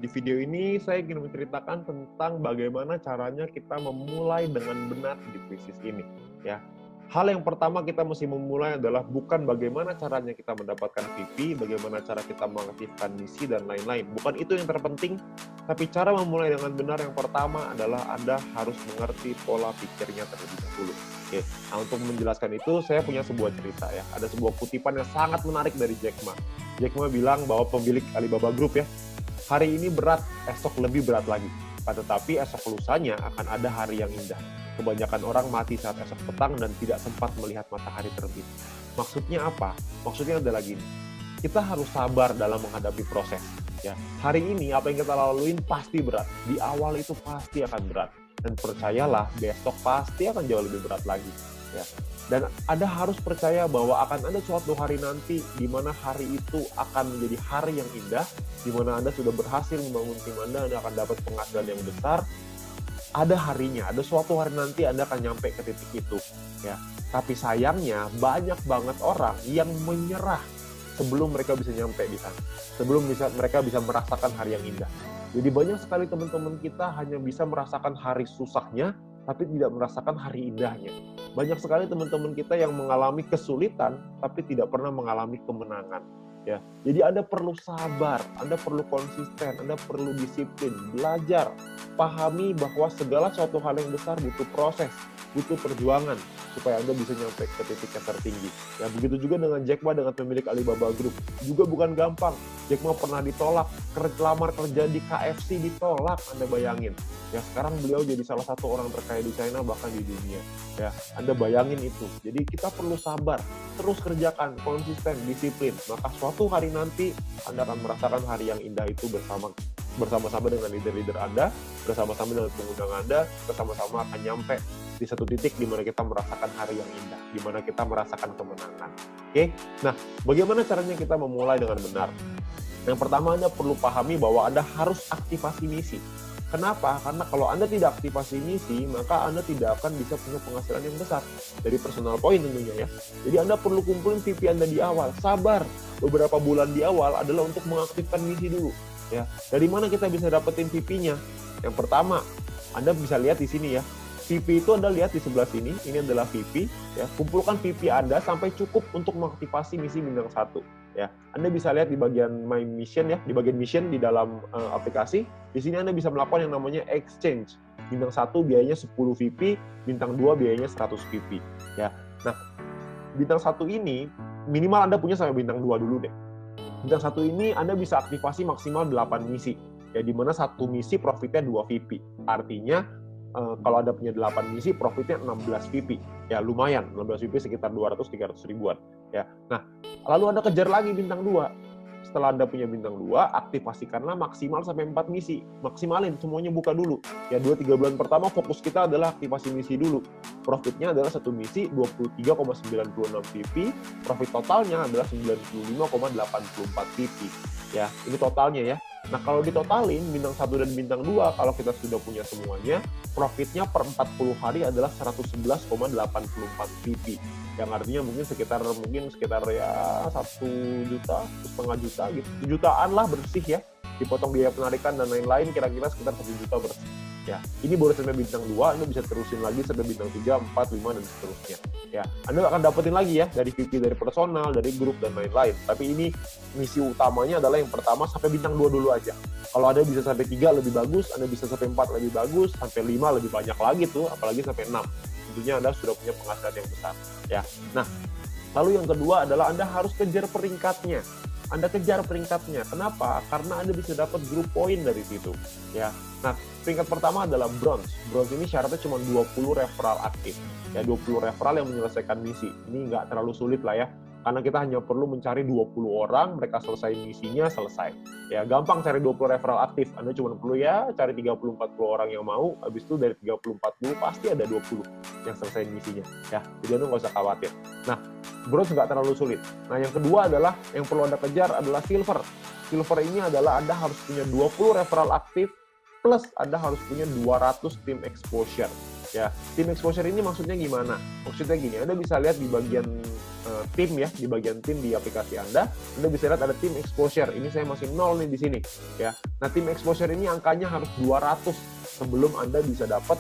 Di video ini saya ingin menceritakan tentang bagaimana caranya kita memulai dengan benar di bisnis ini. Ya, hal yang pertama kita mesti memulai adalah bukan bagaimana caranya kita mendapatkan VP, bagaimana cara kita mengaktifkan misi dan lain-lain. Bukan itu yang terpenting, tapi cara memulai dengan benar yang pertama adalah Anda harus mengerti pola pikirnya terlebih dahulu. Oke, nah untuk menjelaskan itu saya punya sebuah cerita ya. Ada sebuah kutipan yang sangat menarik dari Jack Ma. Jack Ma bilang bahwa pemilik Alibaba Group ya, hari ini berat, esok lebih berat lagi. Tetapi esok lusanya akan ada hari yang indah. Kebanyakan orang mati saat esok petang dan tidak sempat melihat matahari terbit. Maksudnya apa? Maksudnya adalah gini, kita harus sabar dalam menghadapi proses. Ya, hari ini apa yang kita laluin pasti berat. Di awal itu pasti akan berat. Dan percayalah, besok pasti akan jauh lebih berat lagi. Ya. Dan Anda harus percaya bahwa akan ada suatu hari nanti di mana hari itu akan menjadi hari yang indah, di mana Anda sudah berhasil membangun tim Anda akan dapat penghasilan yang besar. Ada harinya, ada suatu hari nanti Anda akan nyampe ke titik itu. Ya. Tapi sayangnya banyak banget orang yang menyerah sebelum mereka bisa nyampe di sana. Sebelum mereka bisa merasakan hari yang indah. Jadi banyak sekali teman-teman kita hanya bisa merasakan hari susahnya, tapi tidak merasakan hari indahnya. Banyak sekali teman-teman kita yang mengalami kesulitan, tapi tidak pernah mengalami kemenangan. Ya, jadi Anda perlu sabar, Anda perlu konsisten, Anda perlu disiplin, belajar, pahami bahwa segala suatu hal yang besar butuh proses, butuh perjuangan supaya Anda bisa nyampe ke titik yang tertinggi. Ya, begitu juga dengan Jack Ma, dengan pemilik Alibaba Group. Juga bukan gampang. Jack Ma pernah ditolak, lamar kerja di KFC ditolak, Anda bayangin. Ya, sekarang beliau jadi salah satu orang terkaya di China, bahkan di dunia. Ya, Anda bayangin itu. Jadi kita perlu sabar, terus kerjakan, konsisten, disiplin. Maka suatu hari nanti Anda akan merasakan hari yang indah itu bersama-sama dengan leader-leader Anda, bersama-sama dengan pengundang Anda, bersama-sama akan nyampe di satu titik di mana kita merasakan hari yang indah, di mana kita merasakan kemenangan. Oke? Nah, bagaimana caranya kita memulai dengan benar? Yang pertama, Anda perlu pahami bahwa Anda harus aktivasi misi. Kenapa? Karena kalau Anda tidak aktivasi misi, maka Anda tidak akan bisa punya penghasilan yang besar. Dari personal point tentunya ya. Jadi Anda perlu kumpulin VP Anda di awal. Sabar. Beberapa bulan di awal adalah untuk mengaktifkan misi dulu. Ya. Dari mana kita bisa dapetin VP-nya? Yang pertama, Anda bisa lihat di sini ya. VP itu Anda lihat di sebelah sini, ini adalah VP. Ya. Kumpulkan VP Anda sampai cukup untuk mengaktifasi misi bintang 1. Ya, Anda bisa lihat di bagian My Mission ya, di bagian mission di dalam aplikasi. Di sini Anda bisa melakukan yang namanya exchange. Bintang 1 biayanya 10 VP, bintang 2 biayanya 100 VP. Ya. Nah, bintang 1 ini minimal Anda punya sampai bintang 2 dulu deh. Bintang 1 ini Anda bisa aktifasi maksimal 8 misi. Ya, di mana satu misi profitnya 2 VP. Artinya kalau Anda punya 8 misi, profitnya 16 VP. Ya, lumayan. 16 VP sekitar 200-300 ribuan. Ya. Nah, lalu Anda kejar lagi bintang 2. Setelah Anda punya bintang 2, aktifasikanlah maksimal sampai 4 misi. Maksimalin, semuanya buka dulu. Ya, 2-3 bulan pertama fokus kita adalah aktivasi misi dulu. Profitnya adalah satu misi 23,96 VP, profit totalnya adalah 95,84 VP. Ya, ini totalnya ya. Nah, kalau ditotalin bintang 1 dan bintang 2, kalau kita sudah punya semuanya, profitnya per 40 hari adalah 111,84 VP. Yang artinya mungkin sekitar ya 1 juta, 1,5 juta gitu. 1 jutaan lah bersih ya. Dipotong biaya penarikan dan lain-lain kira-kira sekitar 1 juta bersih. Ya, ini baru sampai bintang 2, Anda bisa terusin lagi sampai bintang 3, 4, 5 dan seterusnya. Ya, Anda akan dapetin lagi ya dari VP, dari personal, dari grup dan lain-lain. Tapi ini misi utamanya adalah yang pertama sampai bintang 2 dulu aja. Kalau Anda bisa sampai 3 lebih bagus, Anda bisa sampai 4 lebih bagus, sampai 5 lebih banyak lagi tuh, apalagi sampai 6. Tentunya Anda sudah punya penghasilan yang besar. Ya. Nah, lalu yang kedua adalah Anda harus kejar peringkatnya. Anda kejar peringkatnya. Kenapa? Karena Anda bisa dapat group point dari situ. Ya. Nah, peringkat pertama adalah bronze. Bronze ini syaratnya cuma 20 referral aktif. Ya, 20 referral yang menyelesaikan misi. Ini nggak terlalu sulit lah ya. Karena kita hanya perlu mencari 20 orang, mereka selesai misinya, selesai. Ya, gampang cari 20 referral aktif. Anda cuma perlu ya cari 30-40 orang yang mau, habis itu dari 30-40 pasti ada 20 yang selesai misinya. Ya, jadi Anda nggak usah khawatir. Nah, bronze nggak terlalu sulit. Nah, yang kedua adalah, yang perlu Anda kejar adalah silver. Silver ini adalah Anda harus punya 20 referral aktif, plus Anda harus punya 200 tim exposure. Ya, tim exposure ini maksudnya gimana? Maksudnya gini, Anda bisa lihat di bagian tim ya, di bagian tim di aplikasi Anda bisa lihat ada tim exposure. Ini saya masih 0 nih di sini, ya. Nah, tim exposure ini angkanya harus 200 sebelum Anda bisa dapat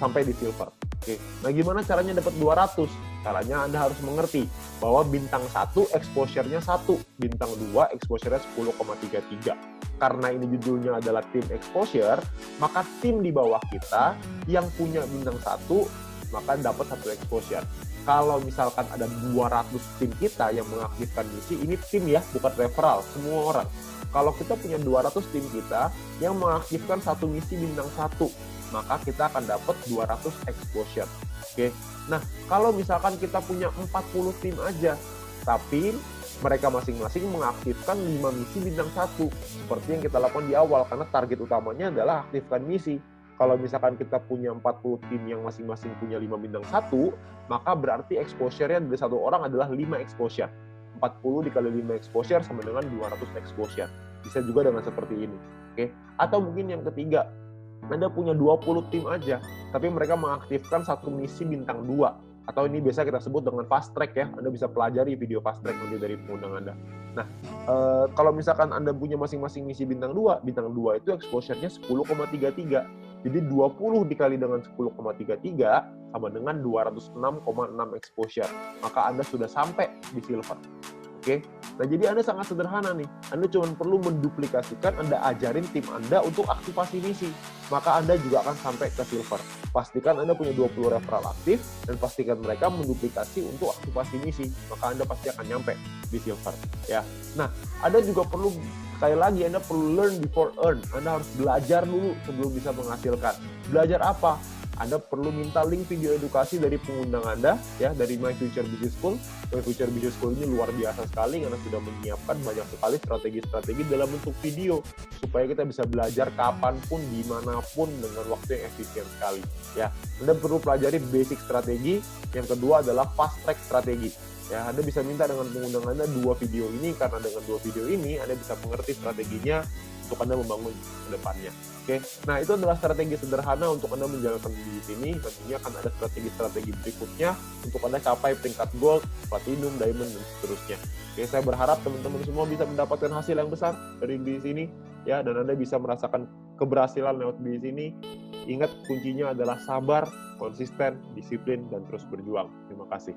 sampai di silver. Oke. Nah, gimana caranya dapat 200? Caranya Anda harus mengerti bahwa bintang 1 exposure-nya 1, bintang 2 exposure-nya 10,33. Karena ini judulnya adalah tim exposure, maka tim di bawah kita yang punya bintang 1 maka dapat 1 exposure. Kalau misalkan ada 200 tim kita yang mengaktifkan misi, ini tim ya, bukan referral, semua orang. Kalau kita punya 200 tim kita yang mengaktifkan 1 misi bintang 1, maka kita akan dapat 200 exposure. Oke. Nah, kalau misalkan kita punya 40 tim aja, tapi mereka masing-masing mengaktifkan 5 misi bintang 1, seperti yang kita lakukan di awal, karena target utamanya adalah aktifkan misi. Kalau misalkan kita punya 40 tim yang masing-masing punya 5 bintang 1, maka berarti exposure-nya dari satu orang adalah 5 exposure. 40 dikali 5 exposure sama dengan 200 exposure. Bisa juga dengan seperti ini. Oke? Atau mungkin yang ketiga, Anda punya 20 tim aja, tapi mereka mengaktifkan 1 misi bintang 2. Atau ini biasa kita sebut dengan fast track ya. Anda bisa pelajari video fast track nanti dari pengundang Anda. Nah, kalau misalkan Anda punya masing-masing misi bintang 2 itu exposure-nya 10,33. Jadi 20 dikali dengan 10,33 sama dengan 206,6 exposure. Maka Anda sudah sampai di silver. Oke? Nah, jadi Anda sangat sederhana nih. Anda cuma perlu menduplikasikan, Anda ajarin tim Anda untuk aktivasi misi. Maka Anda juga akan sampai ke silver. Pastikan Anda punya 20 referral aktif, dan pastikan mereka menduplikasi untuk aktivasi misi. Maka Anda pasti akan nyampe di silver. Ya. Nah, Anda juga perlu, sekali lagi, Anda perlu learn before earn. Anda harus belajar dulu sebelum bisa menghasilkan. Belajar apa? Anda perlu minta link video edukasi dari pengundang Anda, ya, dari My Future Business School. My Future Business School ini luar biasa sekali karena sudah menyiapkan banyak sekali strategi-strategi dalam bentuk video supaya kita bisa belajar kapanpun, dimanapun dengan waktu yang efisien sekali. Ya, Anda perlu pelajari basic strategi. Yang kedua adalah fast track strategi. Ya, Anda bisa minta dengan pengundang Anda 2 video ini, karena dengan 2 video ini Anda bisa mengerti strateginya untuk Anda membangun ke depannya. Oke, nah itu adalah strategi sederhana untuk Anda menjalankan di sini. Nantinya akan ada strategi-strategi berikutnya untuk Anda capai peringkat gold, platinum, diamond, dan seterusnya. Oke, saya berharap teman-teman semua bisa mendapatkan hasil yang besar dari di sini, ya, dan Anda bisa merasakan keberhasilan lewat di sini. Ingat, kuncinya adalah sabar, konsisten, disiplin, dan terus berjuang. Terima kasih.